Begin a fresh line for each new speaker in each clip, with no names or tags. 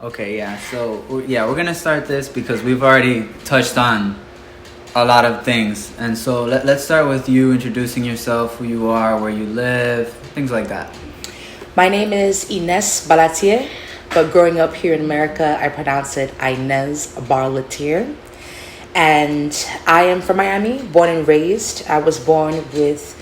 Okay, yeah. So, yeah, we're going to start this because we've already touched on a lot of things. And so let's start with you introducing yourself, who you are, where you live, things like that.
My name is Inez Barlatier, but growing up here in America, I pronounce it Inez Barlatier. And I am from Miami, born and raised. I was born with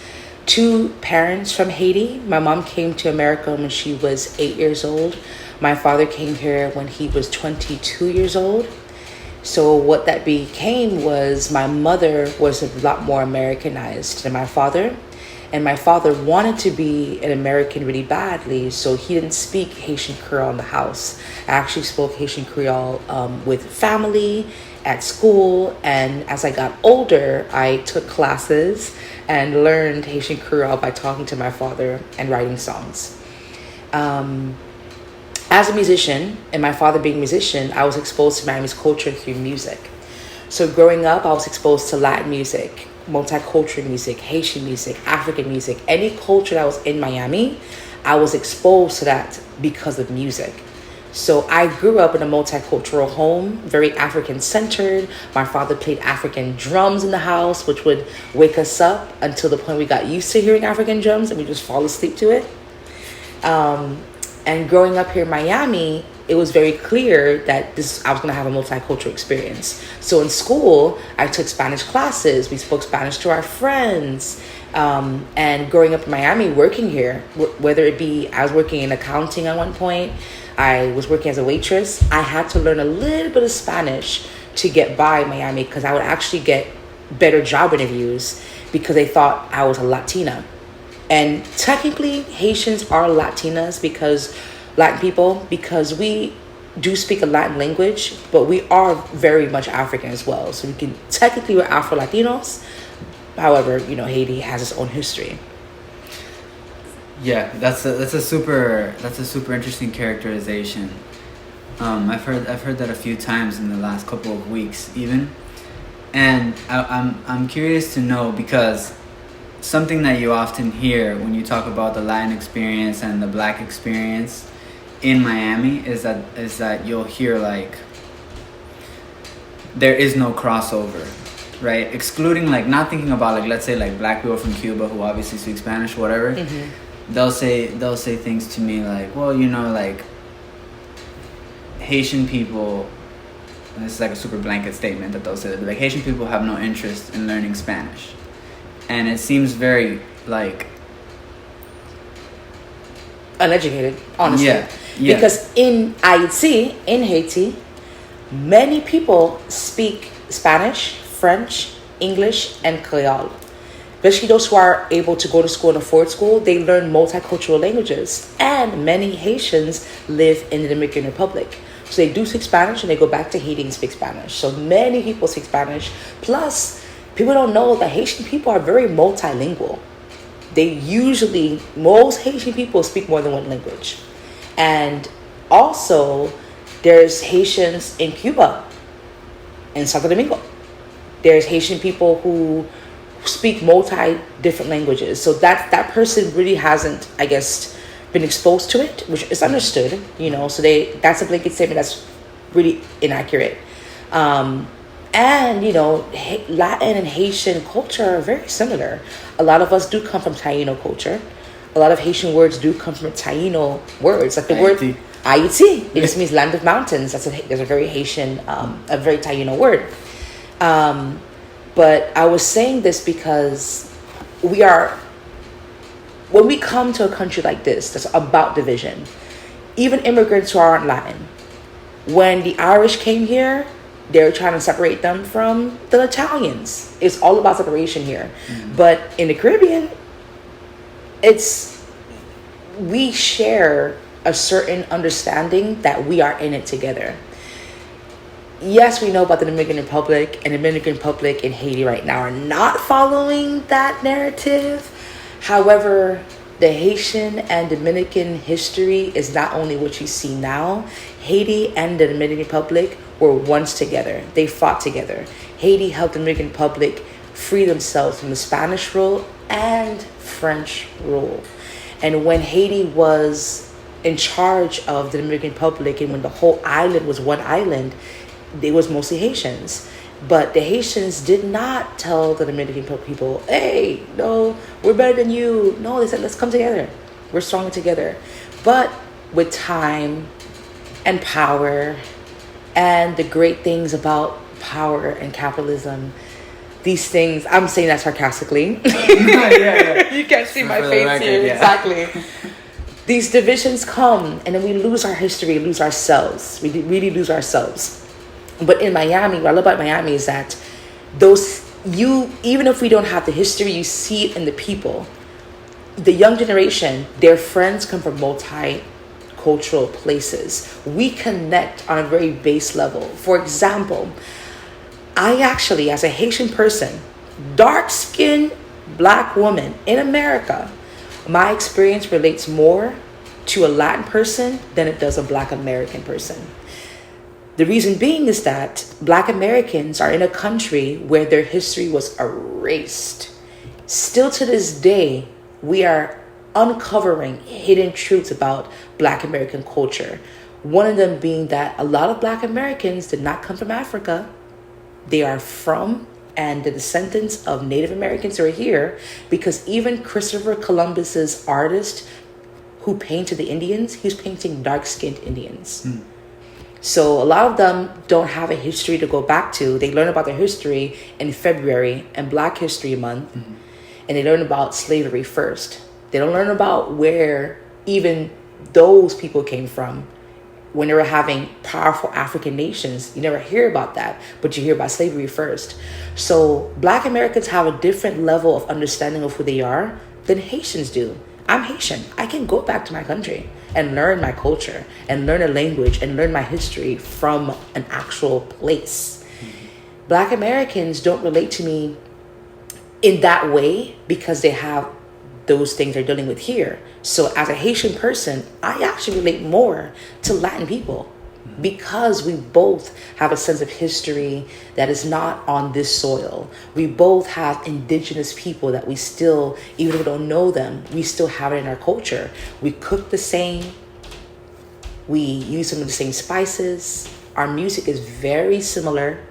two parents from Haiti. My mom came to America when she was 8 years old. My father came here when he was 22 years old. So what that became was my mother was a lot more Americanized than my father. And my father wanted to be an American really badly, so he didn't speak Haitian Kreyol in the house. I actually spoke Haitian Kreyol with family, at school, and as I got older, I took classes and learned Haitian Kreyol by talking to my father and writing songs. As a musician, and my father being a musician, I was exposed to Miami's culture through music. So growing up, I was exposed to Latin music, multicultural music, Haitian music, African music. Any culture that was in Miami, I was exposed to that because of music. So I grew up in a multicultural home, very African-centered. My father played African drums in the house, which would wake us up until the point we got used to hearing African drums and we just fall asleep to it. And growing up here in Miami, it was very clear that I was going to have a multicultural experience. So in school, I took Spanish classes. We spoke Spanish to our friends. And growing up in Miami, working here, whether it be I was working in accounting at one point, I was working as a waitress, I had to learn a little bit of Spanish to get by Miami because I would actually get better job interviews because they thought I was a Latina. And technically, Haitians are Latinas because we do speak a Latin language, but we are very much African as well. So we're Afro-Latinos. However, Haiti has its own history.
Yeah, that's a super interesting characterization. I've heard that a few times in the last couple of weeks even, and I'm curious to know because something that you often hear when you talk about the Latin experience and the Black experience in Miami is that you'll hear like there is no crossover, right? Excluding like not thinking about like let's say like Black people from Cuba who obviously speak Spanish, whatever. Mm-hmm. They'll say things to me like, well, like Haitian people, and this is like a super blanket statement that they'll say that like Haitian people have no interest in learning Spanish. And it seems very like
uneducated, honestly.
Yeah.
Because in Haiti, many people speak Spanish, French, English, and Kreyol. Especially those who are able to go to school and afford school, they learn multicultural languages. And many Haitians live in the Dominican Republic. So they do speak Spanish and they go back to Haiti and speak Spanish. So many people speak Spanish. Plus, people don't know that Haitian people are very multilingual. Most Haitian people speak more than one language. And also, there's Haitians in Cuba, in Santo Domingo. There's Haitian people who speak different languages. So that person really hasn't, I guess, been exposed to it, which is understood, so that's a blanket statement that's really inaccurate. And, Latin and Haitian culture are very similar. A lot of us do come from Taíno culture. A lot of Haitian words do come from Taíno words. Like the word Haiti, it just means land of mountains. That's a very Haitian, a very Taíno word. But I was saying this because when we come to a country like this, that's about division, even immigrants who aren't Latin, when the Irish came here, they were trying to separate them from the Italians. It's all about separation here. Mm-hmm. But in the Caribbean, we share a certain understanding that we are in it together. Yes, we know about the Dominican Republic, and the Dominican Republic and Haiti right now are not following that narrative. However, the Haitian and Dominican history is not only what you see now. Haiti and the Dominican Republic were once together. They fought together. Haiti helped the Dominican Republic free themselves from the Spanish rule and French rule. And when Haiti was in charge of the Dominican Republic, and when the whole island was one island, it was mostly Haitians. But the Haitians did not tell the Dominican people, hey, no, we're better than you. No, they said, let's come together. We're stronger together. But with time and power and the great things about power and capitalism, these things, I'm saying that sarcastically. Yeah. You can't see my face here. Yeah. Exactly. These divisions come, and then we lose our history, lose ourselves. We really lose ourselves. But in Miami, what I love about Miami is that even if we don't have the history, you see it in the people. The young generation, their friends come from multicultural places. We connect on a very base level. For example, I actually, as a Haitian person, dark-skinned black woman in America, my experience relates more to a Latin person than it does a black American person. The reason being is that black Americans are in a country where their history was erased. Still to this day, we are uncovering hidden truths about black American culture. One of them being that a lot of black Americans did not come from Africa. They are from and the descendants of Native Americans who are here, because even Christopher Columbus's artist who painted the Indians, he was painting dark-skinned Indians. So a lot of them don't have a history to go back to. They learn about their history in February and Black History Month, and they learn about slavery first. They don't learn about where even those people came from. When they were having powerful African nations, you never hear about that, but you hear about slavery first. So black Americans have a different level of understanding of who they are than Haitians do. I'm Haitian. I can go back to my country and learn my culture and learn a language and learn my history from an actual place. Black Americans don't relate to me in that way because they have those things they're dealing with here. So as a Haitian person, I actually relate more to Latin people because we both have a sense of history that is not on this soil. We both have indigenous people that we still, even if we don't know them, we still have it in our culture. We cook the same. We use some of the same spices. Our music is very similar.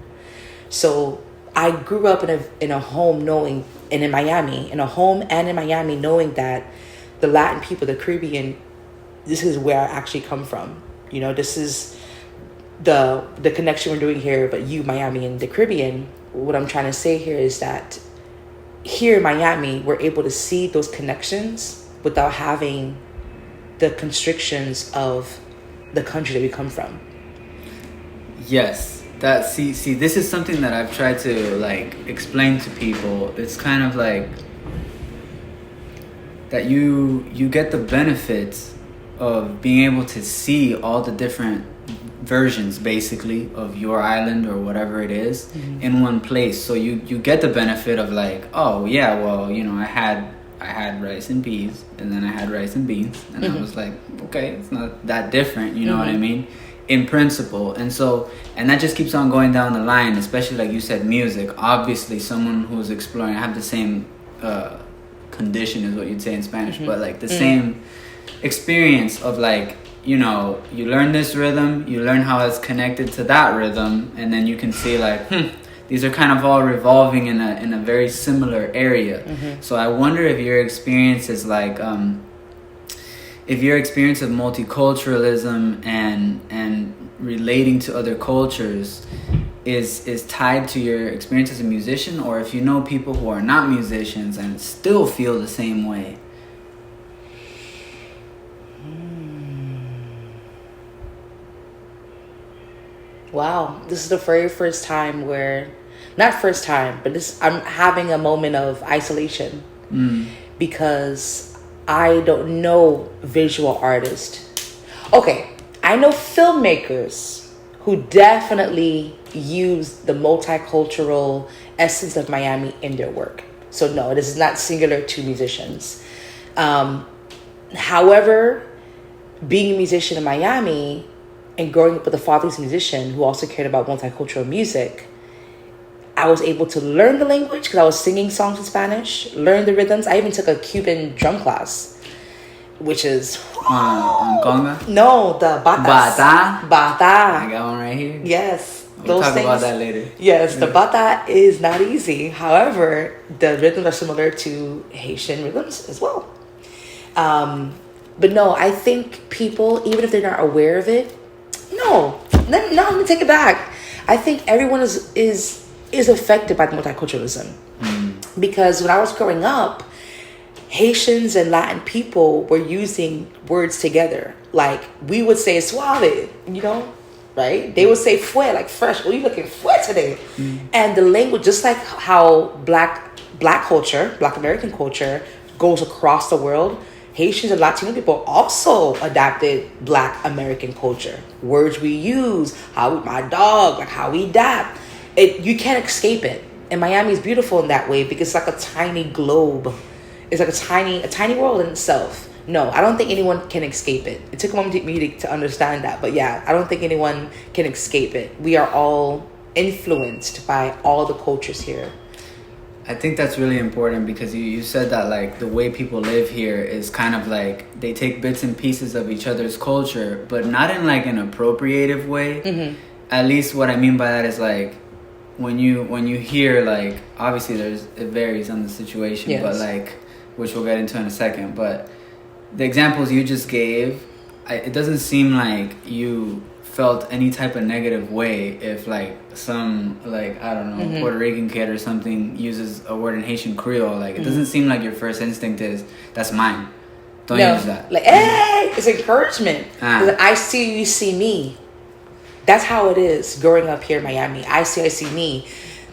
So I grew up in a home knowing, and in Miami, in a home and in Miami, knowing that the Latin people, the Caribbean, this is where I actually come from. You know, this is the connection we're doing here, but you, Miami, and the Caribbean, what I'm trying to say here is that here in Miami, we're able to see those connections without having the constrictions of the country that we come from.
Yes. See, this is something that I've tried to like explain to people. It's kind of like that you get the benefits of being able to see all the different versions basically of your island or whatever it is in one place. So you get the benefit of like, oh yeah, well, you know, I had rice and peas and then I had rice and beans and I was like, okay, it's not that different, you know what I mean? In principle. And that just keeps on going down the line, especially like you said, music. Obviously someone who's exploring, I have the same condition is what you'd say in Spanish, but like the same experience of like, you know, you learn this rhythm, you learn how it's connected to that rhythm, and then you can see like, these are kind of all revolving in a very similar area. So I wonder if your experience is like, if your experience of multiculturalism and relating to other cultures is tied to your experience as a musician, or if you know people who are not musicians and still feel the same way.
Wow, this is the very first time where, not first time, but I'm having a moment of isolation because I don't know visual artists. Okay, I know filmmakers who definitely use the multicultural essence of Miami in their work. So no, this is not singular to musicians. However, being a musician in Miami and growing up with a father's musician who also cared about multicultural music, I was able to learn the language because I was singing songs in Spanish, learn the rhythms. I even took a Cuban drum class. which is
on conga.
No, the batas. Bata.
I got one right here.
Yes,
We'll talk about that later.
Yes, the bata is not easy. However, the rhythms are similar to Haitian rhythms as well. But no, I think people, even if they're not aware of it, let me take it back. I think everyone is affected by the multiculturalism. Because when I was growing up, Haitians and Latin people were using words together. Like, we would say suave, right? They would say fue, like fresh. Oh, you looking fue today. And the language, just like how black culture, Black American culture goes across the world, Haitians and Latino people also adapted Black American culture. Words we use, my dog, like how we dap. You can't escape it. And Miami is beautiful in that way because it's like a tiny globe. It's like a tiny world in itself. No, I don't think anyone can escape it. It took a moment for me to understand that. But yeah, I don't think anyone can escape it. We are all influenced by all the cultures here.
I think that's really important because you said that like the way people live here is kind of like they take bits and pieces of each other's culture, but not in like an appropriative way. Mm-hmm. At least what I mean by that is like when you hear like obviously it varies on the situation, yes. But like which we'll get into in a second. But the examples you just gave, it doesn't seem like you felt any type of negative way if like some like I don't know mm-hmm. Puerto Rican kid or something uses a word in Haitian Kreyol. Like it doesn't seem like your first instinct is that's mine. Don't use that.
Like hey, it's encouragement. I see you, see me. That's how it is growing up here in Miami. I see me.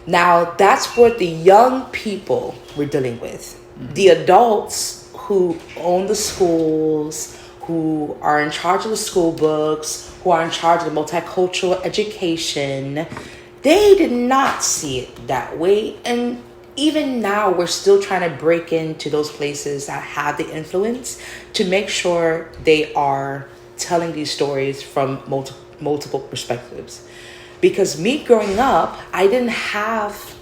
Now that's what the young people we're dealing with. Mm-hmm. The adults who own the schools, who are in charge of the school books, who are in charge of the multicultural education, they did not see it that way. And even now, we're still trying to break into those places that have the influence to make sure they are telling these stories from multiple perspectives. Because me growing up, I didn't have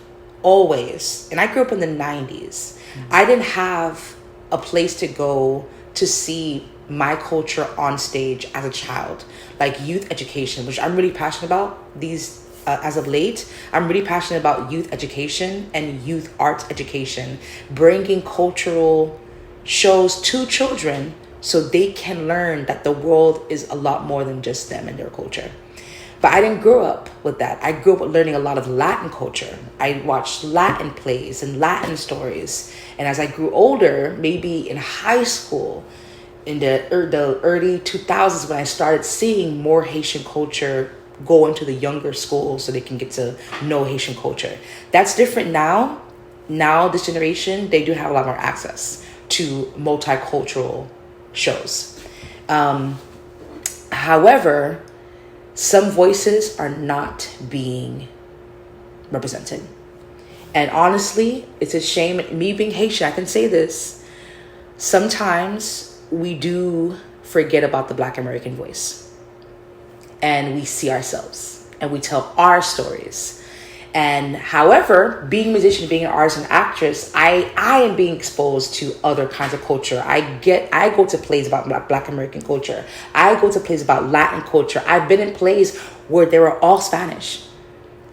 always, and I grew up in the 90s, I didn't have a place to go to see my culture on stage as a child, like youth education, which I'm really passionate about these as of late. I'm really passionate about youth education and youth arts education, bringing cultural shows to children so they can learn that the world is a lot more than just them and their culture. But I didn't grow up with that. I grew up learning a lot of Latin culture. I watched Latin plays and Latin stories. And as I grew older, maybe in high school, in the early 2000s, when I started seeing more Haitian culture go into the younger schools so they can get to know Haitian culture. That's different now. Now, this generation, they do have a lot more access to multicultural shows. However, some voices are not being represented. And honestly, it's a shame. Me being Haitian, I can say this. Sometimes we do forget about the Black American voice. And we see ourselves. And we tell our stories. And however, being a musician, being an artist and actress, I am being exposed to other kinds of culture. I go to plays about Black American culture. I go to plays about Latin culture. I've been in plays where they were all Spanish.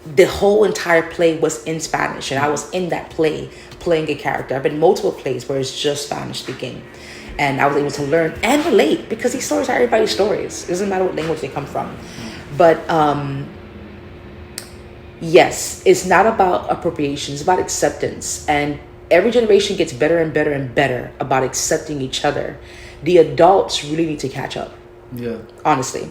The whole entire play was in Spanish, and I was in that play playing a character. I've been in multiple plays where it's just Spanish speaking, and I was able to learn and relate because these stories are everybody's stories. It doesn't matter what language they come from. But yes, it's not about appropriation. It's about acceptance. And every generation gets better and better and better about accepting each other. The adults really need to catch up.
Yeah.
Honestly.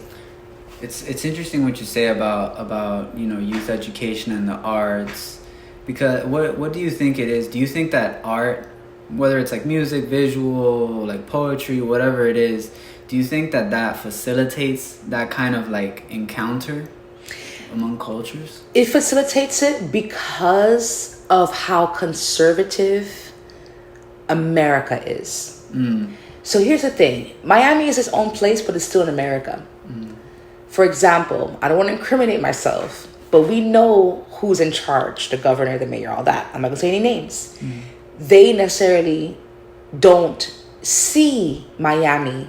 It's interesting what you say about youth education and the arts, because what do you think it is? Do you think that art, whether it's like music, visual, like poetry, whatever it is, do you think that facilitates that kind of like encounter among cultures?
It facilitates it because of how conservative America is. So here's the thing. Miami is its own place, but it's still in America. For example, I don't want to incriminate myself, but we know who's in charge, the governor, the mayor, all that. I'm not going to say any names. They necessarily don't see Miami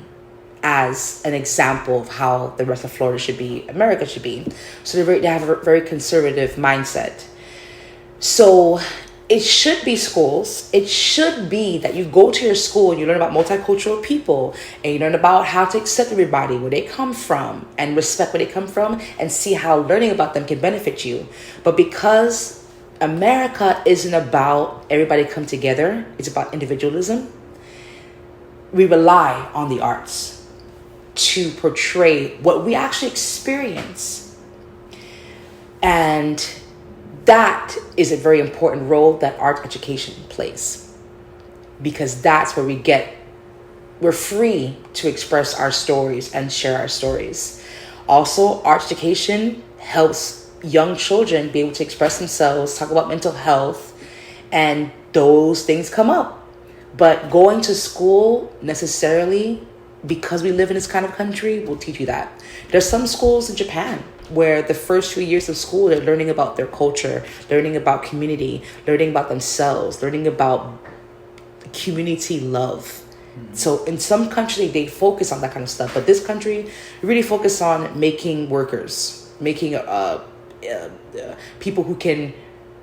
as an example of how the rest of Florida should be, America should be. So they have a very conservative mindset. So it should be schools. It should be that you go to your school and you learn about multicultural people and you learn about how to accept everybody, where they come from, and respect where they come from, and see how learning about them can benefit you. But because America isn't about everybody come together, it's about individualism, we rely on the arts to portray what we actually experience. And that is a very important role that art education plays, because that's where we're free to express our stories and share our stories. Also, art education helps young children be able to express themselves, talk about mental health, and those things come up. But going to school necessarily, because we live in this kind of country, will teach you that. There's some schools in Japan where the first few years of school, they're learning about their culture, learning about community, learning about themselves, learning about community love. So in some countries, they focus on that kind of stuff. But this country really focus on making workers, making people who can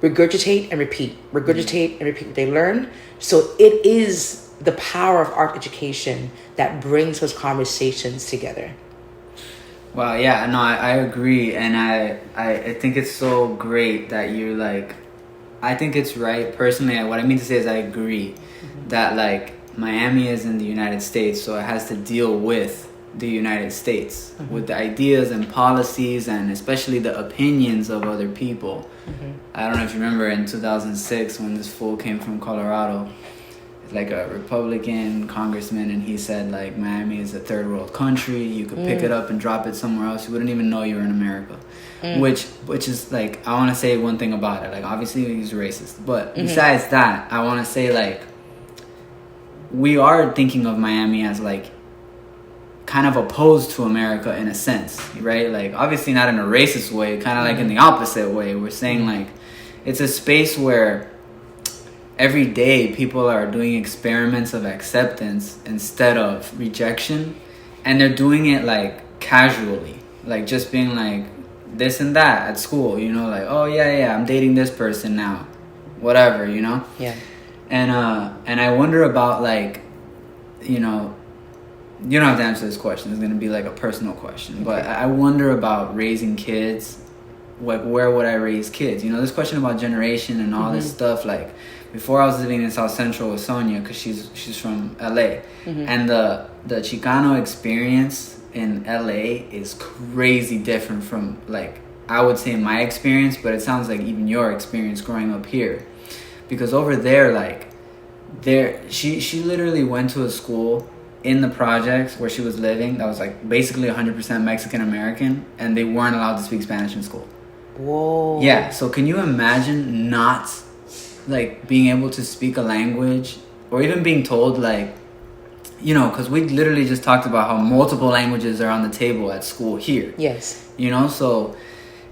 regurgitate and repeat what they learn. So it is the power of art education that brings those conversations together.
Wow, yeah, no, I agree, and I think it's so great that you're like, I think it's right, personally, what I mean to say is I agree that, like, Miami is in the United States, so it has to deal with the United States, with the ideas and policies and especially the opinions of other people. I don't know if you remember in 2006 when this fool came from Colorado, like a Republican congressman, and he said like Miami is a third world country, you could pick it up and drop it somewhere else, you wouldn't even know you were in America. Which is like, I want to say one thing about it, like obviously he's racist, but besides that, I want to say like we are thinking of Miami as like kind of opposed to America in a sense, right? Like obviously not in a racist way, kind of like in the opposite way. We're saying like it's a space where every day people are doing experiments of acceptance instead of rejection, and they're doing it like casually, like just being like this and that at school, you know, like, oh yeah, I'm dating this person now, whatever, you know. And I wonder about like, you know, you don't have to answer this question, it's going to be like a personal question, but I wonder about raising kids. Like, where would I raise kids? You know, this question about generation and all this stuff, like before I was living in South Central with Sonia, because she's from LA, and the Chicano experience in LA is crazy different from, like, I would say my experience, but it sounds like even your experience growing up here, because over there, like, she literally went to a school in the projects where she was living that was like basically 100% Mexican American, and they weren't allowed to speak Spanish in school.
Whoa.
Yeah, so can you imagine not like being able to speak a language, or even being told like, you know, because we literally just talked about how multiple languages are on the table at school here.
Yes.
You know, so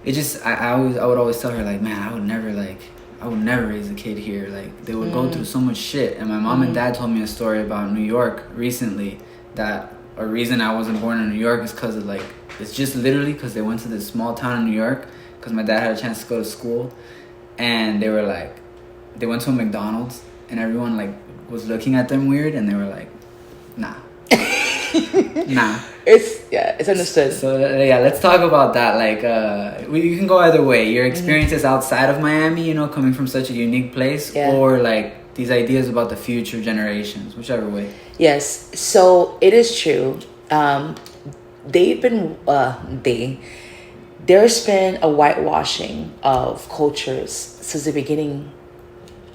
it just, I would always tell her like, man, I would never raise a kid here. Like they would go through so much shit. And my mom and dad told me a story about New York recently, that a reason I wasn't born in New York is because of like, it's just literally because they went to this small town in New York, because my dad had a chance to go to school, and they were like, they went to a McDonald's and everyone like was looking at them weird, and they were like, nah.
It's understood.
So yeah, let's talk about that. Like you can go either way, your experiences outside of Miami, you know, coming from such a unique place, or like these ideas about the future generations, whichever way.
Yes, so it is true. There's been a whitewashing of cultures since the beginning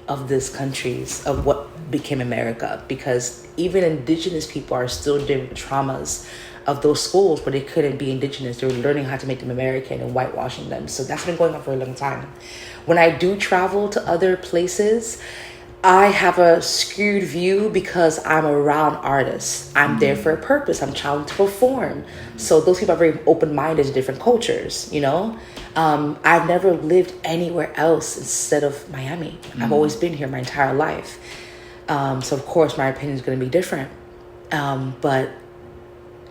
of this country's, of what became America, because even indigenous people are still dealing with traumas of those schools where they couldn't be indigenous. They were learning how to make them American and whitewashing them. So that's been going on for a long time. When I do travel to other places, I have a skewed view because I'm around artists. I'm there for a purpose. I'm trying to perform. So those people are very open-minded to different cultures, you know? I've never lived anywhere else instead of Miami. I've always been here my entire life. So of course my opinion is going to be different. But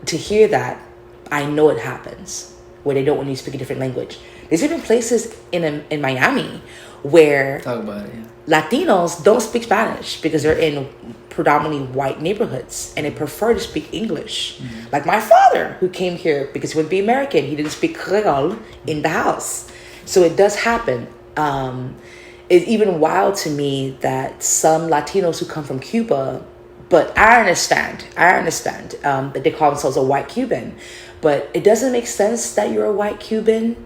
to hear that, I know it happens where they don't want you to speak a different language. There's even places in Miami where
Talk about it, yeah.
Latinos don't speak Spanish because they're in predominantly white neighborhoods and they prefer to speak English. Mm-hmm. Like my father, who came here because he wanted to be American, he didn't speak Kreyol in the house. So it does happen. It's even wild to me that some Latinos who come from Cuba, but I understand that they call themselves a white Cuban, but it doesn't make sense that you're a white Cuban,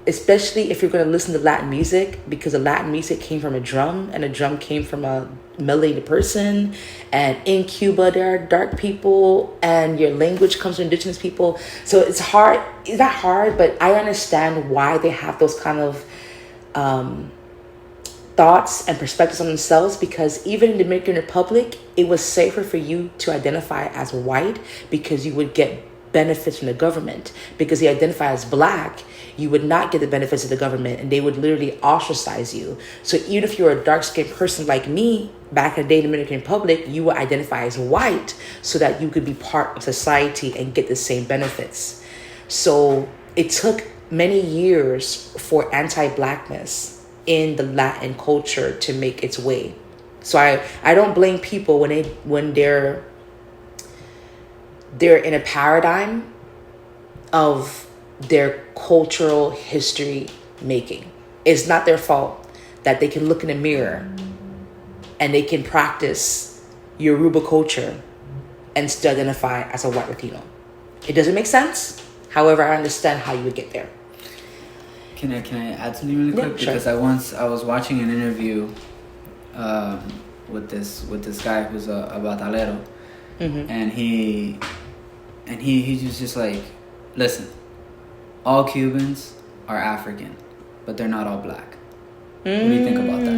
especially if you're going to listen to Latin music, because the Latin music came from a drum and a drum came from a melanated person. And in Cuba, there are dark people and your language comes from indigenous people. So it's hard. It's not hard, but I understand why they have those kind of thoughts and perspectives on themselves, because even in the Dominican Republic, it was safer for you to identify as white because you would get benefits from the government. Because you identify as black, you would not get the benefits of the government and they would literally ostracize you. So even if you're a dark-skinned person like me, back in the day in the Dominican Republic, you would identify as white so that you could be part of society and get the same benefits. So it took many years for anti-blackness in the Latin culture to make its way. So I don't blame people when they're in a paradigm of their cultural history making. It's not their fault that they can look in a mirror and they can practice Yoruba culture and still identify as a white Latino. It doesn't make sense. However, I understand how you would get there.
Can I add something really quick?
Yeah, sure.
Because I was watching an interview with this guy who's a batalero,
Mm-hmm.
and he was just like, listen, all Cubans are African, but they're not all black. What do you think about that?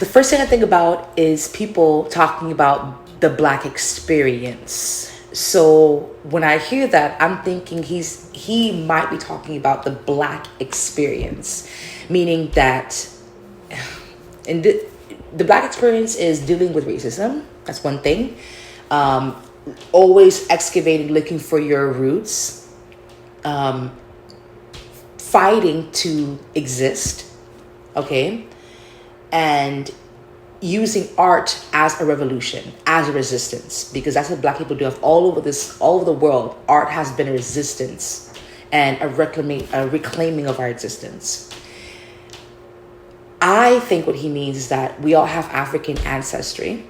The first thing I think about is people talking about the black experience. So when I hear that, I'm thinking he might be talking about the black experience, meaning that the black experience is dealing with racism. That's one thing. Always excavating, looking for your roots, fighting to exist, okay, and using art as a revolution, as a resistance, because that's what black people do. All over the world, art has been a resistance and a reclaiming of our existence. I think what he means is that we all have African ancestry,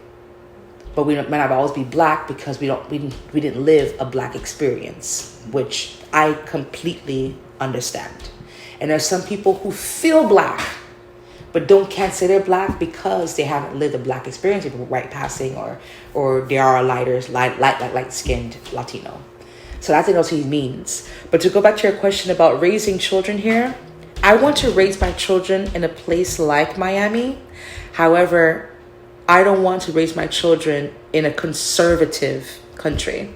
but we might not always be black because we didn't live a black experience, which I completely understand. And there's some people who feel black, but can't say they're black because they haven't lived a black experience, people white passing or they are a light-skinned Latino. So I think that's what he means. But to go back to your question about raising children here, I want to raise my children in a place like Miami. However, I don't want to raise my children in a conservative country,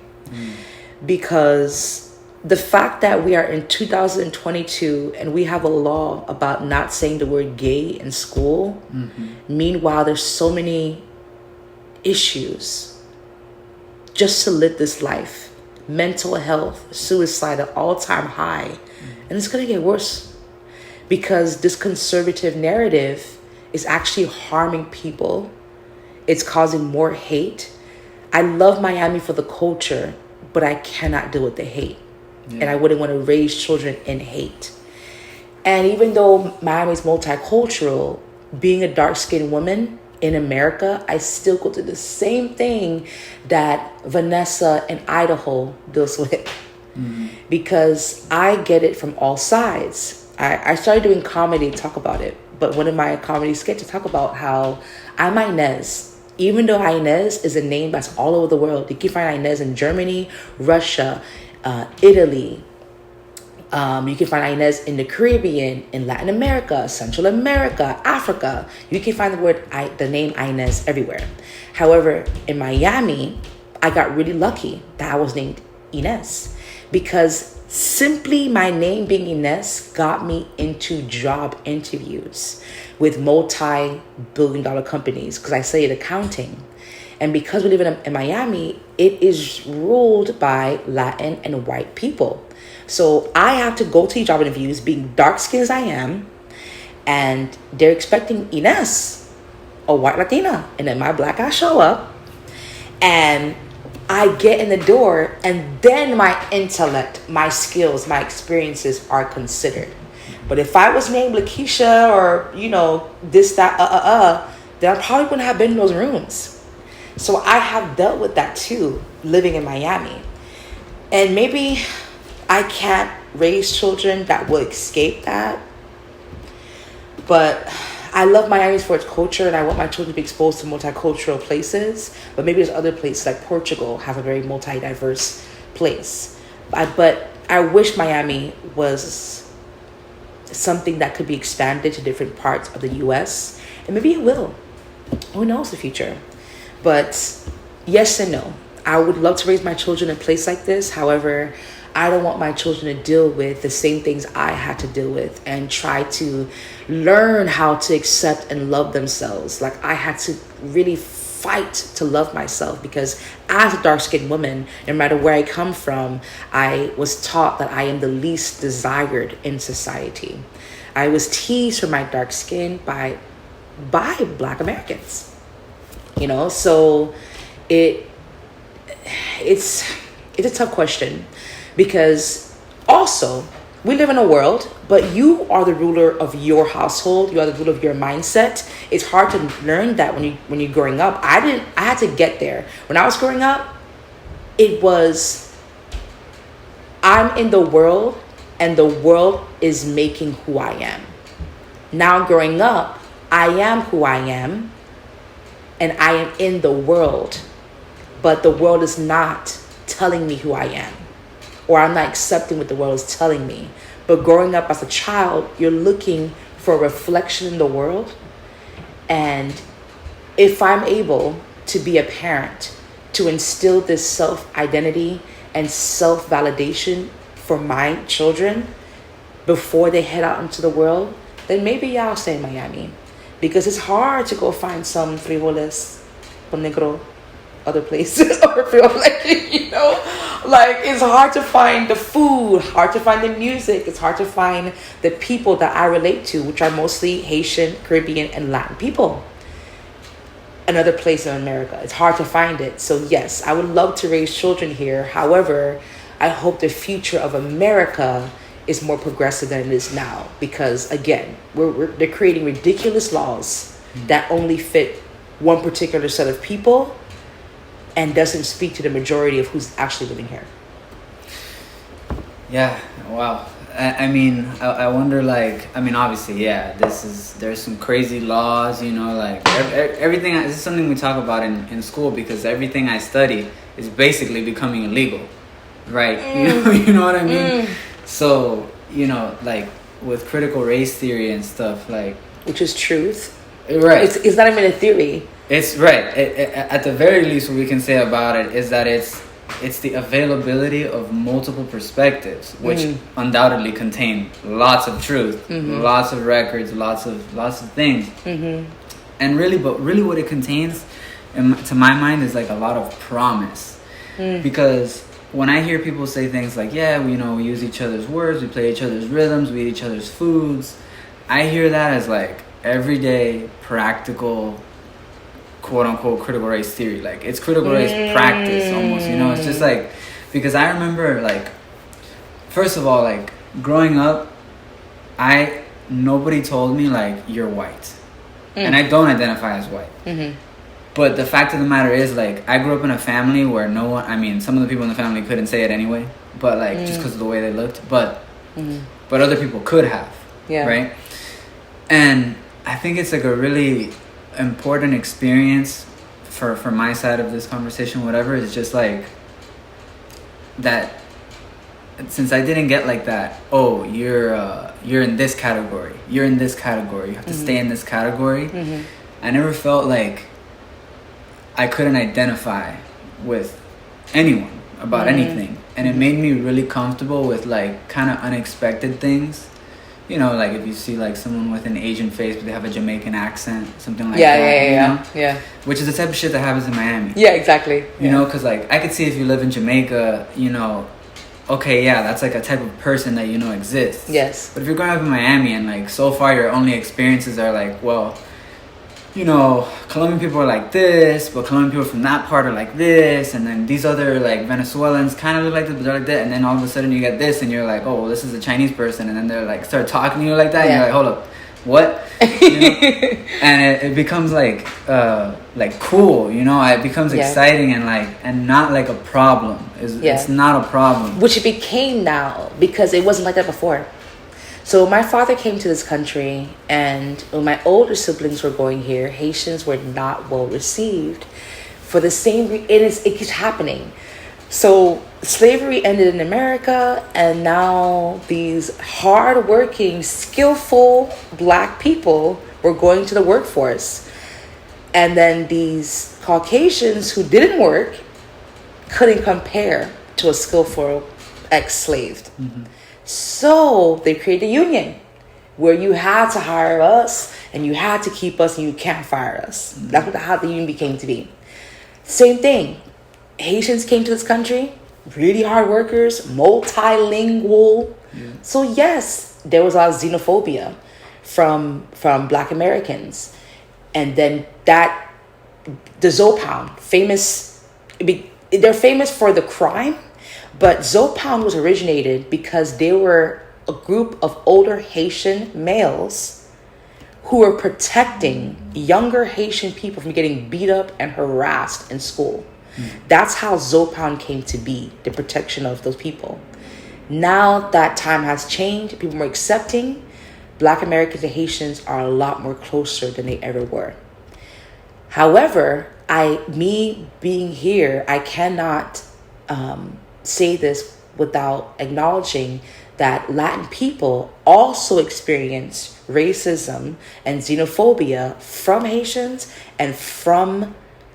because the fact that we are in 2022 and we have a law about not saying the word gay in school, meanwhile there's so many issues just to live this life. Mental health, suicide at all-time high. And it's going to get worse because this conservative narrative is actually harming people. It's causing more hate. I love Miami for the culture, but I cannot deal with the hate. Yeah. And I wouldn't want to raise children in hate. And even though Miami's multicultural, being a dark-skinned woman in America, I still go through the same thing that Vanessa in Idaho deals with. Because I get it from all sides. I started doing comedy to talk about it. But one of my comedy sketches talk about how I'm Inez. Even though Inez is a name that's all over the world. You can find Inez in Germany, Russia, Italy. You can find Inez in the Caribbean, in Latin America, Central America, Africa. You can find the name Inez everywhere. However, in Miami, I got really lucky that I was named Inez, because simply my name being Inez got me into job interviews with multi-billion-dollar companies because I studied accounting. And because we live in Miami, it is ruled by Latin and white people. So I have to go to these job interviews being dark-skinned as I am, and they're expecting Inez, a white Latina, and then my black ass show up, and I get in the door, and then my intellect, my skills, my experiences are considered. But if I was named Lakeisha or, this, that, then I probably wouldn't have been in those rooms. So I have dealt with that too, living in Miami. And maybe I can't raise children that will escape that. But I love Miami for its culture, and I want my children to be exposed to multicultural places. But maybe there's other places, like Portugal has a very multi-diverse place. But I wish Miami was something that could be expanded to different parts of the U.S. And maybe it will. Who knows the future? But yes and no. I would love to raise my children in a place like this. However, I don't want my children to deal with the same things I had to deal with and try to learn how to accept and love themselves. Like, I had to really fight to love myself, because as a dark-skinned woman, no matter where I come from, I was taught that I am the least desired in society. I was teased for my dark skin by Black Americans. So it's a tough question. Because also, we live in a world, but you are the ruler of your household. You are the ruler of your mindset. It's hard to learn that when you're growing up. I had to get there. When I was growing up, it was, I'm in the world, and the world is making who I am. Now growing up, I am who I am, and I am in the world, but the world is not telling me who I am. Or I'm not accepting what the world is telling me. But growing up as a child, you're looking for a reflection in the world. And if I'm able to be a parent, to instill this self-identity and self-validation for my children before they head out into the world, then maybe I'll stay in Miami. Because it's hard to go find some frijoles con negro other places, or feel like, it's hard to find the food, hard to find the music, it's hard to find the people that I relate to, which are mostly Haitian, Caribbean, and Latin people. Another place in America, it's hard to find it. So yes, I would love to raise children here. However, I hope the future of America is more progressive than it is now, because again, they're creating ridiculous laws that only fit one particular set of people and doesn't speak to the majority of who's actually living here.
Yeah, wow. I wonder, obviously, yeah, there's some crazy laws, everything. This is something we talk about in school, because everything I study is basically becoming illegal, right? You know what I mean? So, with critical race theory and stuff,
which is truth.
Right.
It's not even a theory.
It's right. At the very least, what we can say about it is that it's the availability of multiple perspectives, which undoubtedly contain lots of truth, lots of records, lots of things, and really what it contains, to my mind, is a lot of promise, because when I hear people say things like, yeah, we use each other's words, we play each other's rhythms, we eat each other's foods, I hear that as everyday practical, quote unquote, critical race theory. It's critical race practice almost, it's just because I remember first of all, growing up, nobody told me you're white, and I don't identify as white. But the fact of the matter is, I grew up in a family where no one, some of the people in the family couldn't say it anyway, but just because of the way they looked, but other people could have, right? And I think it's a really important experience for my side of this conversation, whatever, is just that, since I didn't get that, oh, you're in this category, you have to stay in this category, I never felt I couldn't identify with anyone about anything. and it made me really comfortable with like kind of unexpected things. You know, like if you see like someone with an Asian face but they have a Jamaican accent, something like that.
Yeah.
Which is the type of shit that happens in Miami.
Yeah, exactly.
You know, because like I could see if you live in Jamaica, you know, okay, yeah, that's like a type of person that you know exists.
Yes.
But if you're growing up in Miami and like so far your only experiences are like, well, you know, Colombian people are like this, but Colombian people from that part are like this, and then these other like Venezuelans kind of look like this, but they're like that, and then all of a sudden you get this, and you're like, oh, well, this is a Chinese person, and then they're like start talking to you like that, and you're like, hold up, what? You know? And it becomes like cool, you know, it becomes exciting and not like a problem. It's not a problem.
Which it became now because it wasn't like that before. So my father came to this country, and when my older siblings were going here, Haitians were not well received for the same reason. It keeps happening. So slavery ended in America, and now these hardworking, skillful Black people were going to the workforce. And then these Caucasians who didn't work couldn't compare to a skillful ex-slave. Mm-hmm. So they created a union where you had to hire us and you had to keep us and you can't fire us. Mm-hmm. That's how the union became to be. Same thing. Haitians came to this country, really hard workers, multilingual. Yeah. So yes, there was a lot of xenophobia from Black Americans. And then the Zopan, they're famous for the crime. But Zopan was originated because they were a group of older Haitian males who were protecting younger Haitian people from getting beat up and harassed in school. That's how Zopan came to be, the protection of those people. Now that time has changed, people are more accepting. Black Americans and Haitians are a lot more closer than they ever were. However, me being here, I cannot say this without acknowledging that Latin people also experience racism and xenophobia from Haitians and from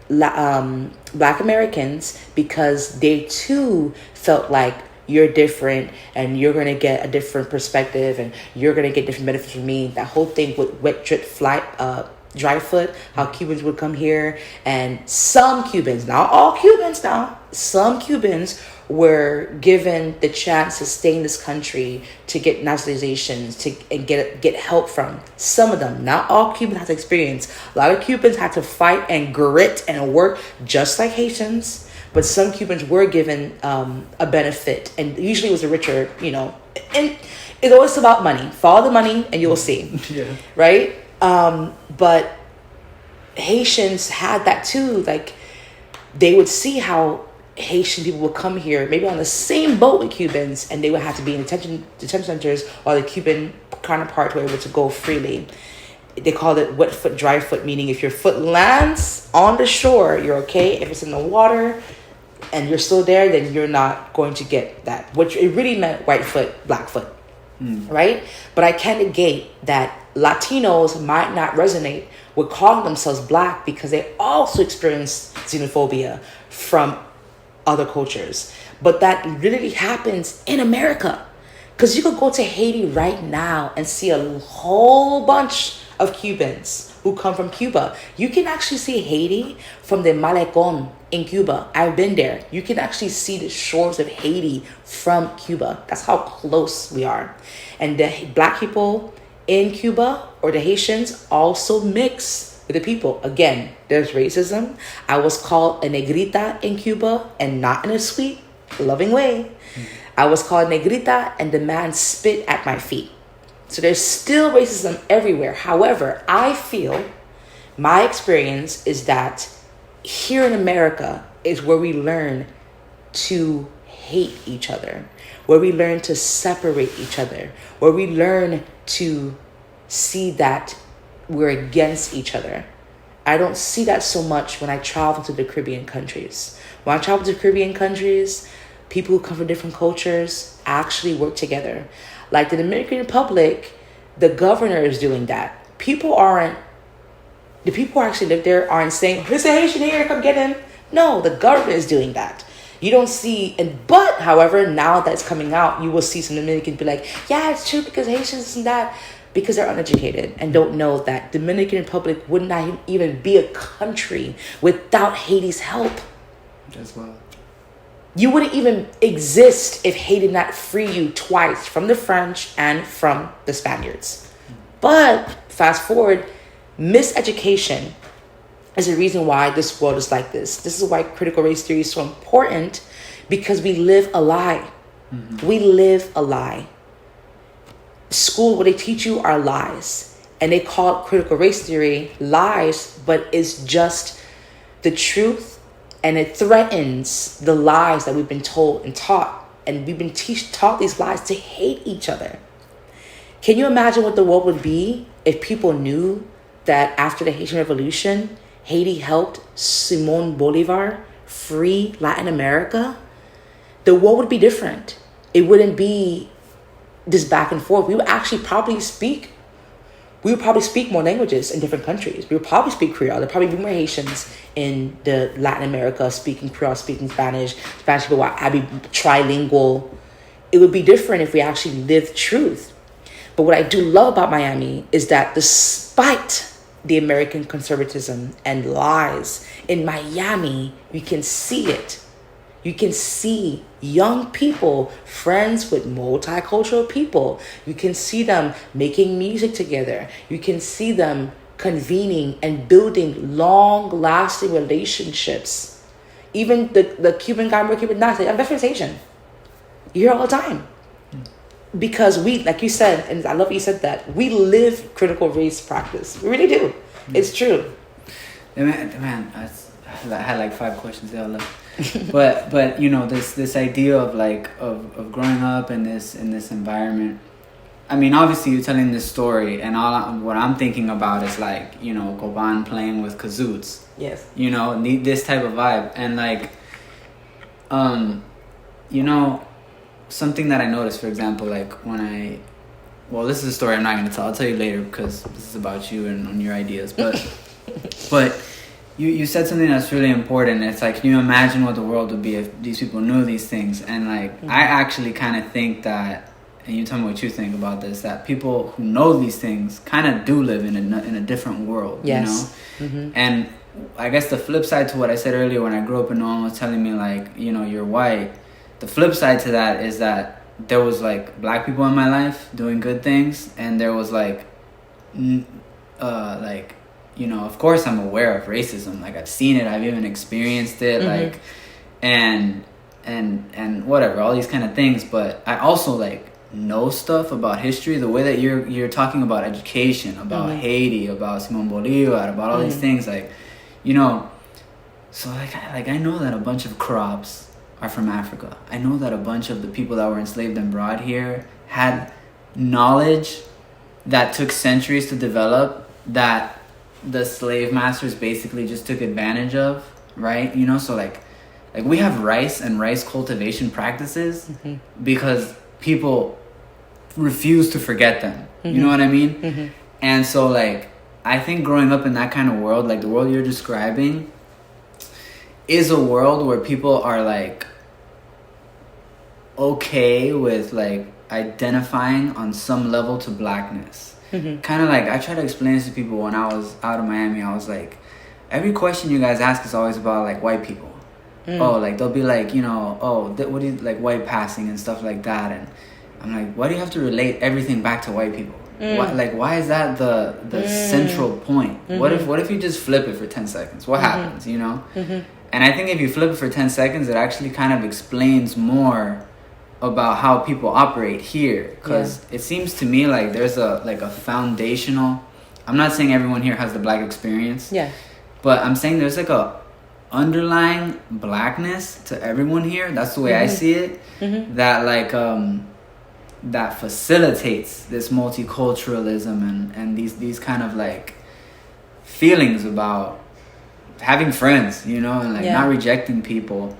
Black Americans, because they too felt like you're different and you're going to get a different perspective and you're going to get different benefits from me. That whole thing with wet, drip, dry foot, how Cubans would come here, and some Cubans, not all Cubans now, some Cubans were given the chance to stay in this country to get naturalizations and get help from. Some of them, not all Cubans had to experience. A lot of Cubans had to fight and grit and work just like Haitians, but some Cubans were given a benefit, and usually it was a richer, you know, and it's always about money. Follow the money and you'll see. Yeah. Right? But Haitians had that too. Like, they would see how Haitian people would come here, maybe on the same boat with Cubans, and they would have to be in detention centers while the Cuban counterparts were able to go freely. They called it wet foot, dry foot, meaning if your foot lands on the shore, you're okay. If it's in the water and you're still there, then you're not going to get that. Which it really meant white foot, black foot, right? But I can't negate that Latinos might not resonate with calling themselves Black because they also experience xenophobia from other cultures. But that literally happens in America, because you could go to Haiti right now and see a whole bunch of Cubans who come from Cuba. You can actually see Haiti from the Malecon in Cuba. I've been there. You can actually see the shores of Haiti from Cuba. That's how close we are. And the Black people in Cuba, or the Haitians, also mix with the people. Again, there's racism. I was called a negrita in Cuba, and not in a sweet, loving way. I was called negrita, and the man spit at my feet. So there's still racism everywhere. However, I feel my experience is that here in America is where we learn to hate each other, where we learn to separate each other, where we learn to see that we're against each other. I don't see that so much when I travel to the Caribbean countries. When I travel to Caribbean countries, people who come from different cultures actually work together. Like the Dominican Republic, the governor is doing that. The people who actually live there aren't saying, "There's a Haitian here, come get him." No, the government is doing that. You don't see, but however, now that's coming out, you will see some Dominicans be like, yeah, it's true because Haitians and that, because they're uneducated and don't know that Dominican Republic would not even be a country without Haiti's help.
As well.
You wouldn't even exist if Haiti did not free you twice from the French and from the Spaniards. But fast forward, miseducation is the reason why this world is like this. This is why critical race theory is so important, because we live a lie. Mm-hmm. We live a lie. School, what they teach you are lies. And they call it critical race theory lies, but it's just the truth. And it threatens the lies that we've been told and taught. And we've been taught these lies to hate each other. Can you imagine what the world would be if people knew that after the Haitian Revolution, Haiti helped Simón Bolívar free Latin America? The world would be different. It wouldn't be this back and forth. We would actually probably speak more languages in different countries. We would probably speak Creole. There'd probably be more Haitians in the Latin America speaking Creole, speaking Spanish. Spanish people would be trilingual. It would be different if we actually lived truth. But what I do love about Miami is that despite the American conservatism and lies, in Miami, you can see it. You can see young people, friends with multicultural people. You can see them making music together. You can see them convening and building long-lasting relationships. Even the Cuban guy, more Cuban, not I'm definitely Haitian. You hear all the time. Because we, like you said, and I love you said that, we live critical race practice. We really do. It's true.
Man, I had like 5 questions there left. but you know, this idea of like of growing up in this environment. I mean, obviously you're telling this story, and what I'm thinking about is like, you know, Copán playing with Kazoots. Yes. You know, this type of vibe, and like, you know, something that I noticed, for example, like when this is a story I'm not going to tell. I'll tell you later because this is about you and on your ideas. But you said something that's really important. It's like, can you imagine what the world would be if these people knew these things? And like, I actually kind of think that, and you tell me what you think about this, that people who know these things kind of do live in a different world. Yes. You know? Mm-hmm. And I guess the flip side to what I said earlier, when I grew up and no one was telling me like, you know, you're white. The flip side to that is that there was like black people in my life doing good things, and there was like, you know, of course I'm aware of racism. Like I've seen it, I've even experienced it, mm-hmm. like, and whatever, all these kind of things. But I also like know stuff about history, the way that you're talking about education, about mm-hmm. Haiti, about Simón Bolívar, about all mm-hmm. these things, like, you know. So like I know that a bunch of crops are from Africa. I know that a bunch of the people that were enslaved and brought here had knowledge that took centuries to develop, that the slave masters basically just took advantage of, right? You know, so like we have rice and rice cultivation practices mm-hmm. because people refuse to forget them. Mm-hmm. You know what I mean? Mm-hmm. And so like, I think growing up in that kind of world, like the world you're describing, is a world where people are like okay with like identifying on some level to blackness. Mm-hmm. Kind of like I try to explain this to people when I was out of Miami. I was like, every question you guys ask is always about like white people. Oh, like they'll be like, you know, what do you like, white passing and stuff like that. And I'm like, why do you have to relate everything back to white people? Why is that the central point? Mm-hmm. What if you just flip it for 10 seconds? What mm-hmm. happens, you know? Mm-hmm. And I think if you flip it for 10 seconds, it actually kind of explains more about how people operate here. Because it seems to me like there's a foundational, I'm not saying everyone here has the black experience. Yeah. But I'm saying there's like a underlying blackness to everyone here. That's the way mm-hmm. I see it. Mm-hmm. That like, that facilitates this multiculturalism and these kind of like feelings about having friends, you know, and like not rejecting people.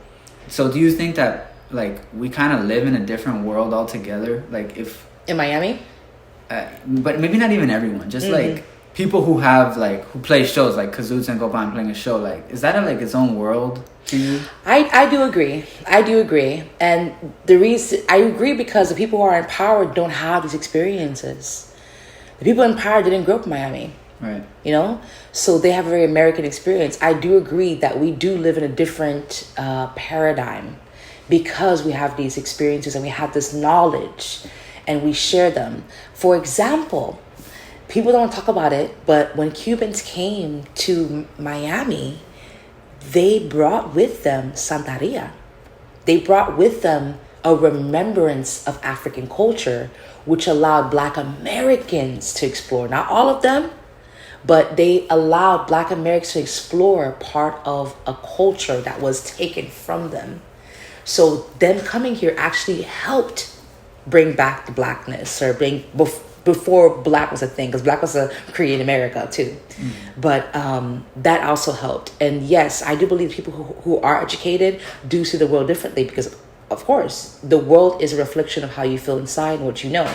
So do you think that like we kind of live in a different world altogether? Like if
in Miami,
but maybe not even everyone, just mm-hmm. like people who have like who play shows like Kazoots and Copán playing a show, like is that like its own world to you?
I do agree, and the reason I agree because the people who are in power don't have these experiences. The people in power didn't grow up in Miami.
Right.
You know, so they have a very American experience. I do agree that we do live in a different paradigm because we have these experiences and we have this knowledge and we share them. For example, people don't talk about it, but when Cubans came to Miami, they brought with them Santeria. They brought with them a remembrance of African culture, which allowed Black Americans to explore. Not all of them, but they allowed Black Americans to explore part of a culture that was taken from them. So them coming here actually helped bring back the Blackness, or before Black was a thing, because Black was a created in America too. But that also helped. And yes, I do believe people who are educated do see the world differently, because of course the world is a reflection of how you feel inside and what you know.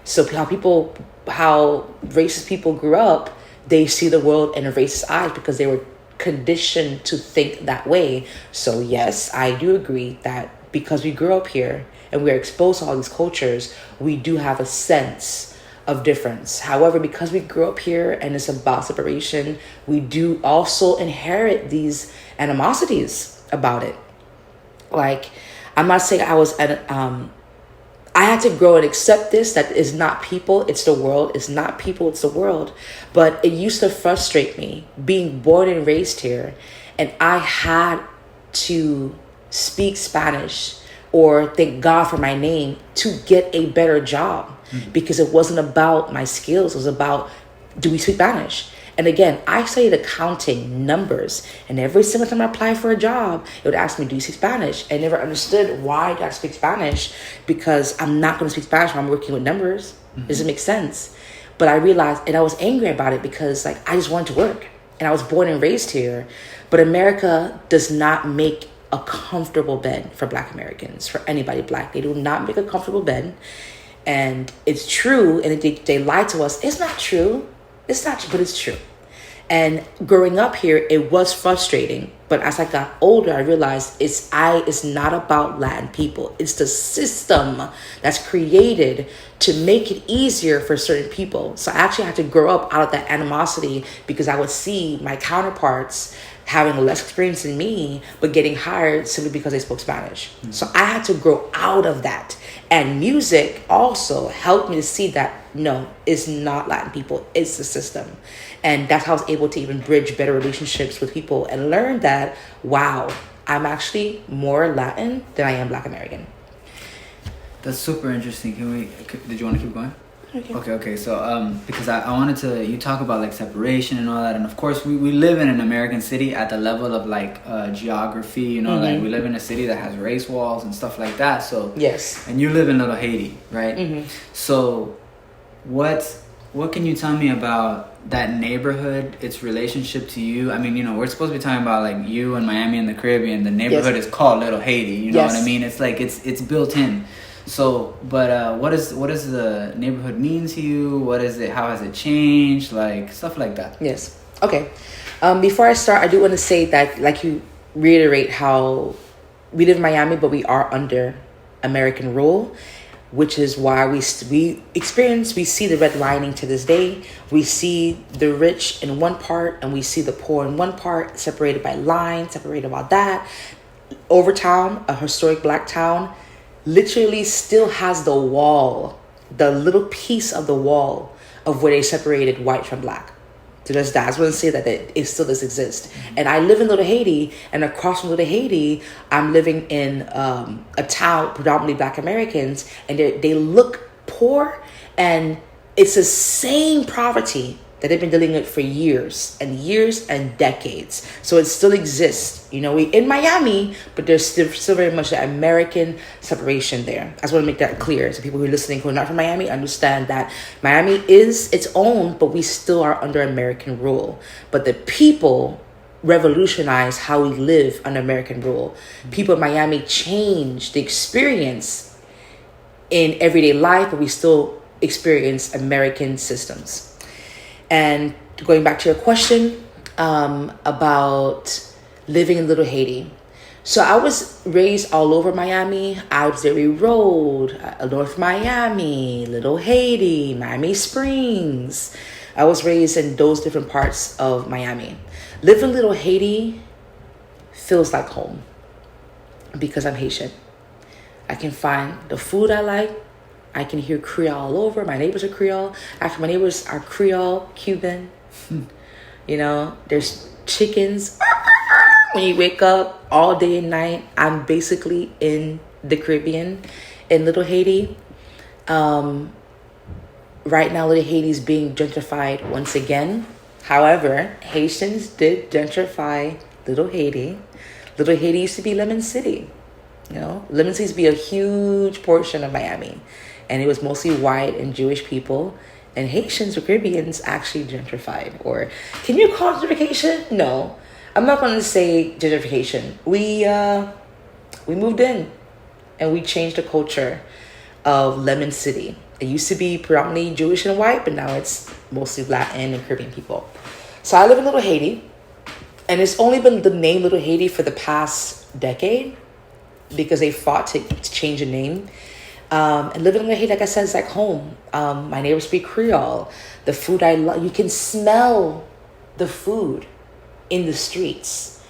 So how racist people grew up, they see the world in a racist eyes because they were conditioned to think that way. So yes, I do agree that because we grew up here and we are exposed to all these cultures, we do have a sense of difference. However, because we grew up here and it's about separation, we do also inherit these animosities about it. Like, I'm not saying I had to grow and accept this, that is not people, it's the world. It's not people, it's the world. But it used to frustrate me being born and raised here, and I had to speak Spanish or thank God for my name to get a better job, because it wasn't about my skills. It was about, do we speak Spanish? And again, I studied accounting, numbers, and every single time I applied for a job, it would ask me, do you speak Spanish? I never understood why do I speak Spanish, because I'm not going to speak Spanish when I'm working with numbers. It doesn't make sense. But I realized, and I was angry about it, because like I just wanted to work, and I was born and raised here. But America does not make a comfortable bed for Black Americans, for anybody Black. They do not make a comfortable bed. And it's true, and they lie to us. It's not true. It's not true, but it's true. And growing up here, it was frustrating. But as I got older, I realized it's not about Latin people. It's the system that's created to make it easier for certain people. So I actually had to grow up out of that animosity, because I would see my counterparts having less experience than me, but getting hired simply because they spoke Spanish. So I had to grow out of that. And music also helped me to see that, no, it's not Latin people, it's the system. And that's how I was able to even bridge better relationships with people and learn that, wow, I'm actually more Latin than I am Black American.
That's super interesting. Did you want to keep going?
Okay.
Okay. So, because I wanted to, you talk about like separation and all that. And of course, we live in an American city at the level of like geography, you know, like we live in a city that has race walls and stuff like that. So,
yes.
And you live in Little Haiti, right? So, what can you tell me about that neighborhood, its relationship to you? I mean, you know, we're supposed to be talking about like you and Miami and the Caribbean. The neighborhood is called Little Haiti. You know what I mean? It's like it's built in. So, but what does the neighborhood mean to you? What is it? How has it changed? Like stuff like that.
Yes. Okay. Before I start, I do want to say that, like, you reiterate how we live in Miami, but we are under American rule, which is why we see the red lining to this day. We see the rich in one part and we see the poor in one part, separated by lines, separated by that. Overtown, a historic Black town, literally still has the wall, the little piece of the wall of where they separated white from Black. So that's that. I just want to say that it still does exist. And I live in Little Haiti, and across from Little Haiti, I'm living in a town predominantly Black Americans, and they look poor, and it's the same poverty that they've been dealing with for years and decades. So it still exists. You know, we in Miami, but there's still very much an American separation there. I just want to make that clear so people who are listening who are not from Miami understand that Miami is its own, but we still are under American rule. But the people revolutionize how we live under American rule. People in Miami change the experience in everyday life, but we still experience American systems. And going back to your question about living in Little Haiti. So I was raised all over Miami, Auxiliary Road, North Miami, Little Haiti, Miami Springs. I was raised in those different parts of Miami. Living in Little Haiti feels like home because I'm Haitian. I can find the food I like. I can hear Creole all over. My neighbors are Creole. Actually, my neighbors are Kreyol, Cuban. You know, there's chickens when you wake up all day and night. I'm basically in the Caribbean, in Little Haiti. Right now, Little Haiti is being gentrified once again. However, Haitians did gentrify Little Haiti. Little Haiti used to be Lemon City. You know, Lemon City used to be a huge portion of Miami. And it was mostly white and Jewish people. And Haitians or Caribbeans actually gentrified. Or can you call it gentrification? No. I'm not going to say gentrification. We moved in and we changed the culture of Lemon City. It used to be predominantly Jewish and white, but now it's mostly Latin and Caribbean people. So I live in Little Haiti. And it's only been the name Little Haiti for the past decade because they fought to change the name. And living in Little Haiti, like I said, is like home. My neighbors speak Creole. The food I love, you can smell the food in the streets.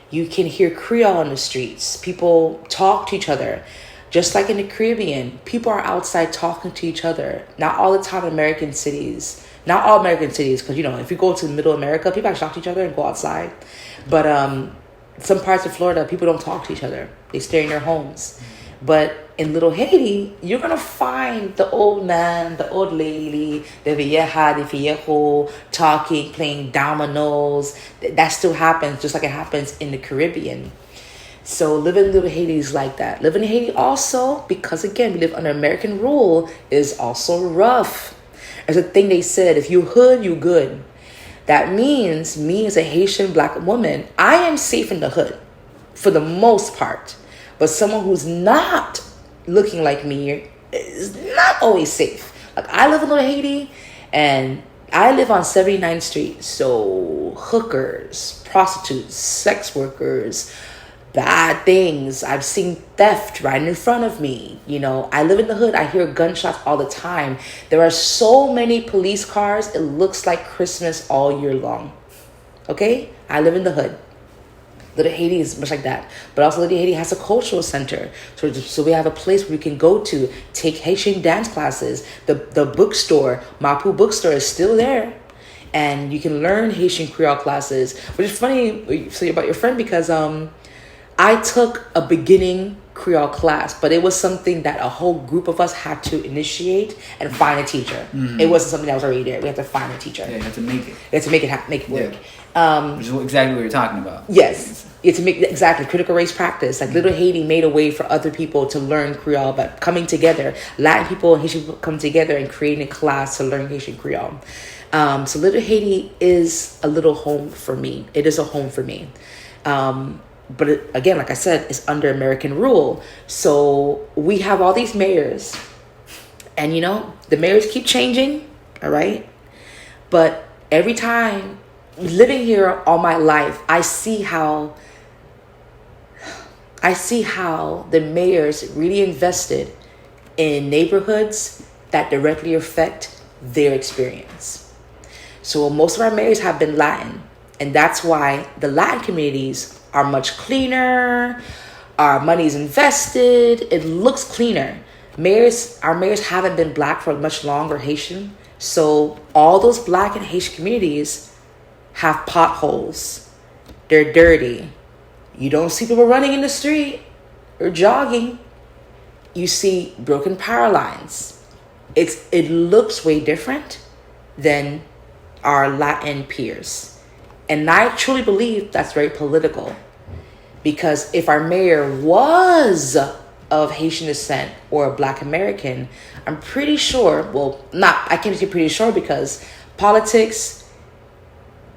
You can hear Creole in the streets. People talk to each other. Just like in the Caribbean, people are outside talking to each other. Not all the time in American cities. Not all American cities, because, you know, if you go to middle America, people actually talk to each other and go outside. But some parts of Florida, people don't talk to each other. They stay in their homes. But in Little Haiti, you're going to find the old man, the old lady, the vieja, the viejo, talking, playing dominoes. That still happens, just like it happens in the Caribbean. So living in Little Haiti is like that. Living in Haiti also, because again, we live under American rule, is also rough. There's a thing they said, if you hood, you good. That means me as a Haitian black woman, I am safe in the hood for the most part. But someone who's not looking like me is not always safe. Like I live in Little Haiti and I live on 79th Street. So hookers, prostitutes, sex workers, bad things. I've seen theft right in front of me. You know, I live in the hood. I hear gunshots all the time. There are so many police cars. It looks like Christmas all year long. Okay? I live in the hood. Little Haiti is much like that. But also Little Haiti has a cultural center. So we have a place where we can go to take Haitian dance classes. The bookstore, Mapou Bookstore is still there. And you can learn Haitian Kreyol classes. Which is funny you say about your friend because I took a beginning Kreyol class, but it was something that a whole group of us had to initiate and find a teacher. Mm-hmm. It wasn't something that was already there. We had to find a teacher.
Yeah, you had to make it.
You had to make it work.
Yeah. Which is exactly what you're talking about.
Yes. You have to make exactly critical race practice. Like Little Haiti made a way for other people to learn Kreyol, but coming together, Latin people and Haitian people come together and creating a class to learn Haitian Kreyol. So Little Haiti is a little home for me. It is a home for me. But again, like I said, it's under American rule. So we have all these mayors. And, you know, the mayors keep changing. All right. But every time living here all my life, I see how the mayors really invested in neighborhoods that directly affect their experience. So most of our mayors have been Latin. And that's why the Latin communities are much cleaner. Our money is invested. It looks cleaner. Our mayors haven't been black for much longer, Haitian. So all those black and Haitian communities have potholes. They're dirty. You don't see people running in the street or jogging. You see broken power lines. It looks way different than our Latin peers. And I truly believe that's very political. Because if our mayor was of Haitian descent or a Black American, I'm pretty sure, I can't say pretty sure because politics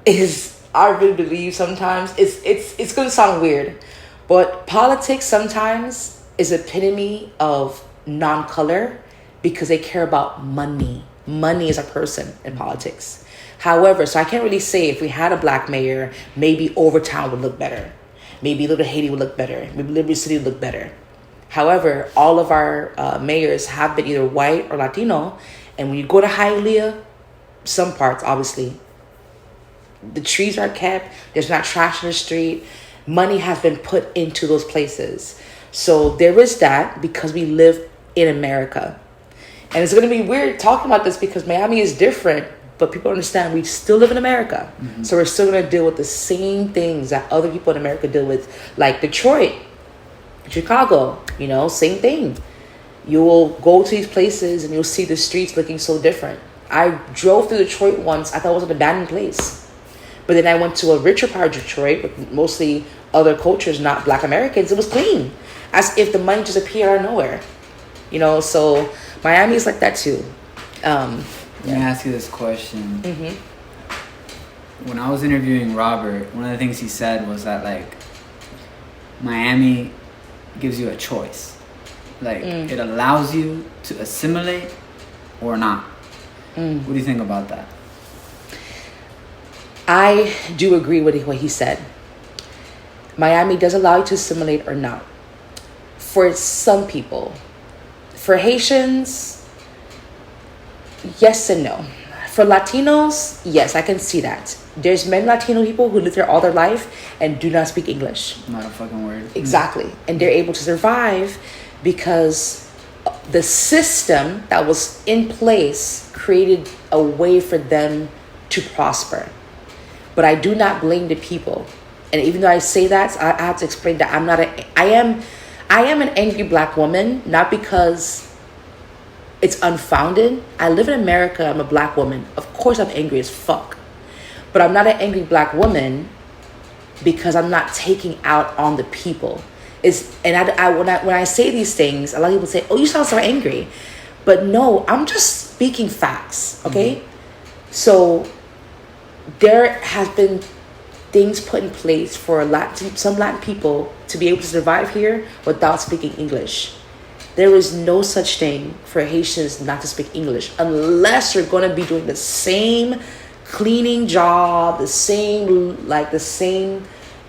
is, I really believe sometimes, it's going to sound weird, but politics sometimes is epitome of non-color because they care about money. Money is a person in politics. However, so I can't really say if we had a black mayor, maybe Overtown would look better. Maybe Little Haiti would look better. Maybe Liberty City would look better. However, all of our mayors have been either white or Latino. And when you go to Hialeah, some parts, obviously, the trees are kept. There's not trash in the street. Money has been put into those places. So there is that because we live in America. And it's going to be weird talking about this because Miami is different, but people understand we still live in America. Mm-hmm. So we're still going to deal with the same things that other people in America deal with, like Detroit, Chicago, same thing. You will go to these places and you'll see the streets looking so different. I drove through Detroit once. I thought it was an abandoned place. But then I went to a richer part of Detroit with mostly other cultures, not black Americans. It was clean. As if the money just appeared out of nowhere. So Miami is like that too.
Let me ask you this question.
Mm-hmm.
When I was interviewing Robert, one of the things he said was that, Miami gives you a choice. It allows you to assimilate or not. What do you think about that?
I do agree with what he said. Miami does allow you to assimilate or not. For some people. For Haitians, yes and no. For Latinos, yes, I can see that. There's many Latino people who live there all their life and do not speak English.
Not a fucking word.
Exactly. And they're able to survive because the system that was in place created a way for them to prosper. But I do not blame the people. And even though I say that, I have to explain that I am an angry black woman, not because it's unfounded. I live in America. I'm a black woman. Of course I'm angry as fuck. But I'm not an angry black woman because I'm not taking out on the people. When I say these things, a lot of people say, "Oh, you sound so angry." But no, I'm just speaking facts, okay? Mm-hmm. So there has been things put in place for some Latin people to be able to survive here without speaking English. There is no such thing for Haitians not to speak English unless you're going to be doing the same cleaning job, the same,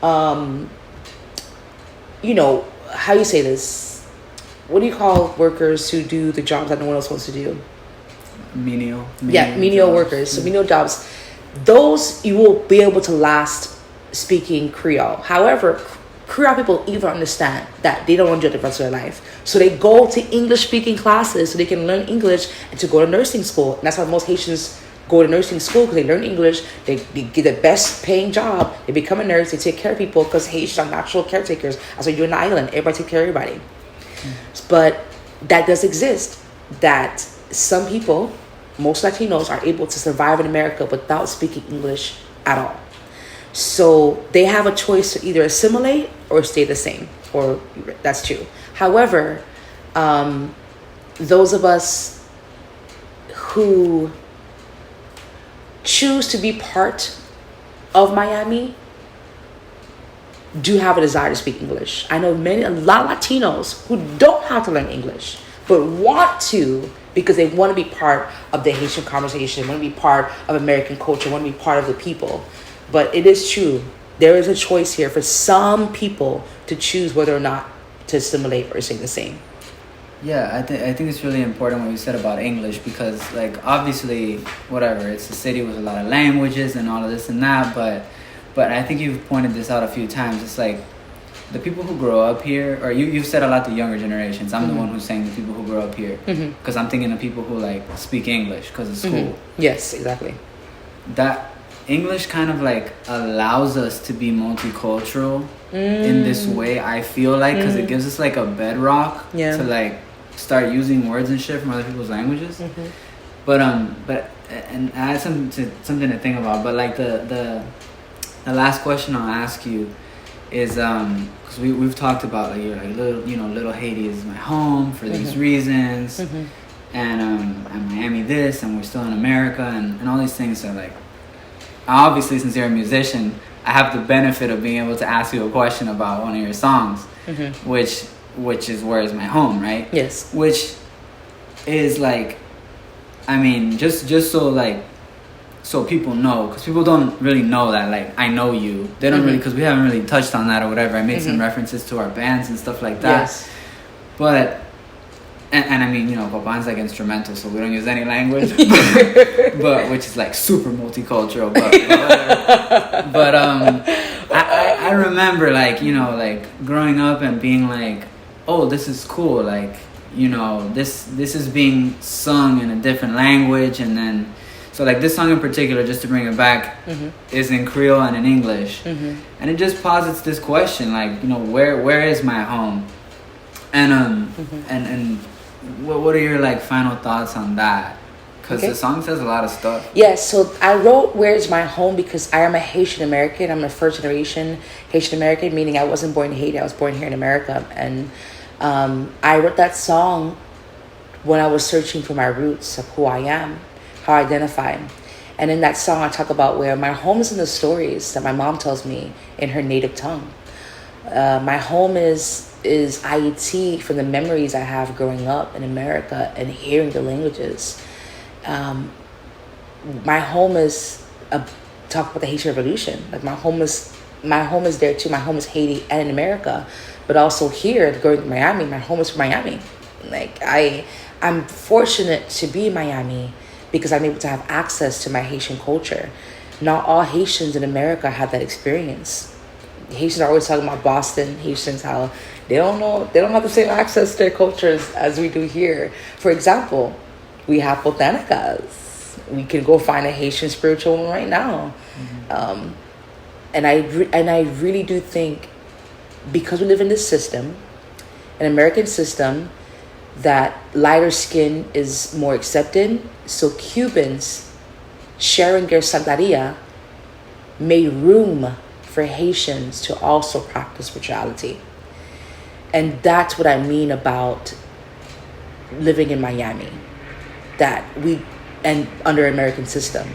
how you say this? What do you call workers who do the jobs that no one else wants to do?
Menial
workers. So menial jobs. Those you will be able to last speaking Creole. However, Creole people even understand that they don't want to do it the rest of their life. So they go to English-speaking classes so they can learn English and to go to nursing school. And that's why most Haitians go to nursing school, because they learn English, they get the best paying job, they become a nurse, they take care of people, because Haitians are natural caretakers. That's why you're in the island, everybody take care of everybody. But that does exist, that some people, most Latinos, are able to survive in America without speaking English at all. So they have a choice to either assimilate or stay the same, or that's true. However, those of us who choose to be part of Miami do have a desire to speak English. I know a lot of Latinos who don't have to learn English, but want to because they want to be part of the Haitian conversation, want to be part of American culture, want to be part of the people. But it is true. There is a choice here for some people to choose whether or not to assimilate or stay the same.
Yeah, I think it's really important what you said about English, because obviously whatever, it's a city with a lot of languages and all of this and that, but I think you've pointed this out a few times. It's the people who grow up here, or you've said a lot to younger generations. I'm the one who's saying the people who grow up here, because I'm thinking of people who speak English because of school.
Yes, exactly.
That English kind of allows us to be multicultural in this way, I feel because it gives us a bedrock to start using words and shit from other people's languages. But and I have something to think about. But the last question I'll ask you is because we've talked about Little Haiti is my home for these reasons, and Miami this, and we're still in America, and all these things. So obviously, since you're a musician, I have the benefit of being able to ask you a question about one of your songs, which is Where Is My Home, right?
Yes.
Which is just so so people know, because people don't really know that, like, I know you. They don't really, because we haven't really touched on that or whatever. I made some references to our bands and stuff like that.
Yes.
But, and I mean, you know, Copán's like instrumental, so we don't use any language, but which is like super multicultural. But I remember, like, you know, like growing up and being like, oh, this is cool, like, you know, this is being sung in a different language, and then so like this song in particular, just to bring it back, is in Kreyol and in English, and it just posits this question, like, you know, where is my home, and and what are your like final thoughts on that? Because the song says a lot of stuff.
Yes, so I wrote "Where Is My Home" because I am a Haitian American. I'm a first generation Haitian American, meaning I wasn't born in Haiti. I was born here in America, and I wrote that song when I was searching for my roots of who I am, how I identify. And in that song, I talk about where my home is in the stories that my mom tells me in her native tongue. My home is Haiti from the memories I have growing up in America and hearing the languages. My home is talk about the Haitian Revolution. Like my home is there too. My home is Haiti and in America, but also here going to Miami. My home is from Miami. Like I'm fortunate to be in Miami because I'm able to have access to my Haitian culture. Not all Haitians in America have that experience. Haitians are always talking about Boston Haitians, how they don't have the same access to their cultures as we do here. For example, we have botanicas. We can go find a Haitian spiritual one right now. And I really do think, because we live in this system, an American system, that lighter skin is more accepted. So Cubans sharing their Santeria made room for Haitians to also practice spirituality. And that's what I mean about living in Miami. That and under American system,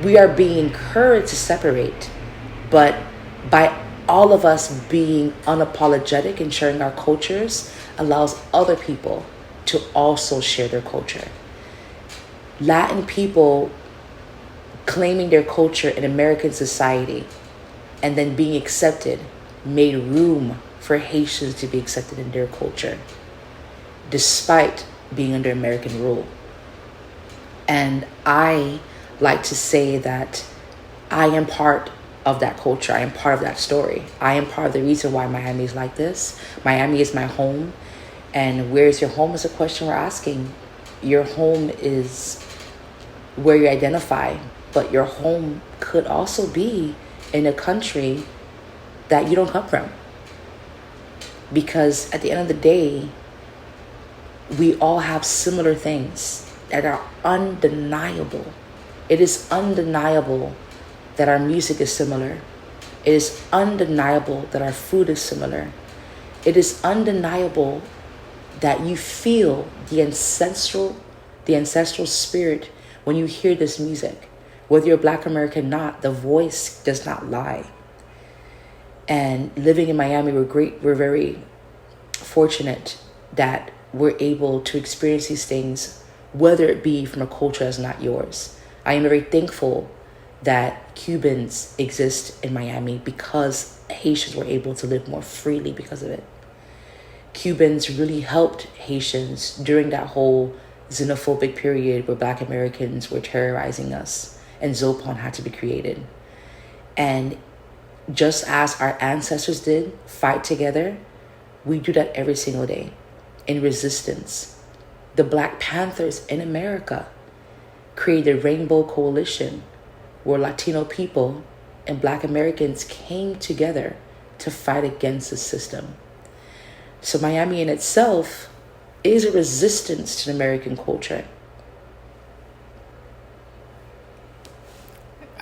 we are being encouraged to separate, but by all of us being unapologetic and sharing our cultures allows other people to also share their culture. Latin people claiming their culture in American society and then being accepted made room for Haitians to be accepted in their culture, despite being under American rule. And I like to say that I am part of that culture. I am part of that story. I am part of the reason why Miami is like this. Miami is my home. And where is your home is a question we're asking. Your home is where you identify, but your home could also be in a country that you don't come from. Because at the end of the day, we all have similar things that are undeniable. It is undeniable that our music is similar. It is undeniable that our food is similar. It is undeniable that you feel the ancestral spirit when you hear this music. Whether you're Black American or not, the voice does not lie. And living in Miami, we're very fortunate that we're able to experience these things, whether it be from a culture that's not yours. I am very thankful that Cubans exist in Miami because Haitians were able to live more freely because of it. Cubans really helped Haitians during that whole xenophobic period where Black Americans were terrorizing us and Zopon had to be created. And just as our ancestors did, fight together, we do that every single day in resistance. The Black Panthers in America created a Rainbow Coalition where Latino people and Black Americans came together to fight against the system. So Miami in itself is a resistance to the American culture.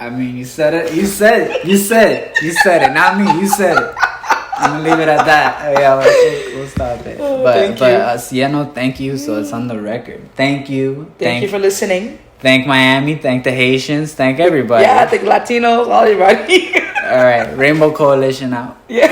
I mean, you said it. You said it. Not me. You said it. I'm gonna leave it at that. Yeah, we'll stop it. But Cieno, thank you. So it's on the record. Thank you.
Thank you for listening.
Thank Miami. Thank the Haitians. Thank everybody.
Yeah, thank Latinos. Everybody.
All right. Rainbow Coalition out.
Yeah.